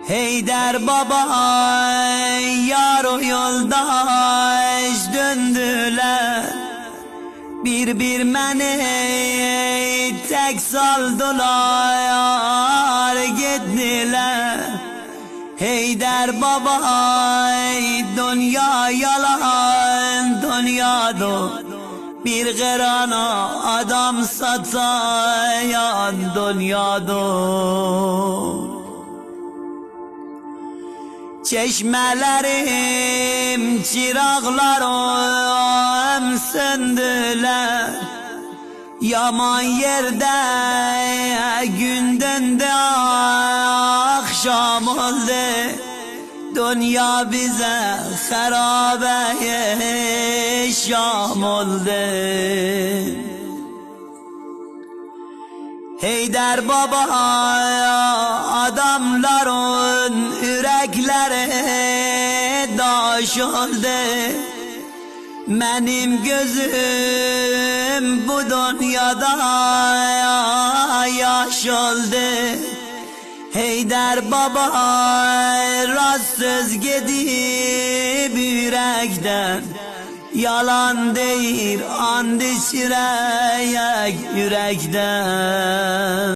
Heydər baba yar o yoldaş döndüler, bir məni tek saldılar gittiler. Heydər baba dünya yalan dünyada, bir qırana adam satayan dünyada. Çeşmelerim çıraqlarım söndüler, yaman yerde günden de akşam oldu. Dünya bize harabe şam oldu. Heydər baba adamların yürekleri daş oldu. Benim gözüm bu dünyada yaş oldu. Heydər baba rastsız gidip yürekten, yalan değil and içirek yürekten.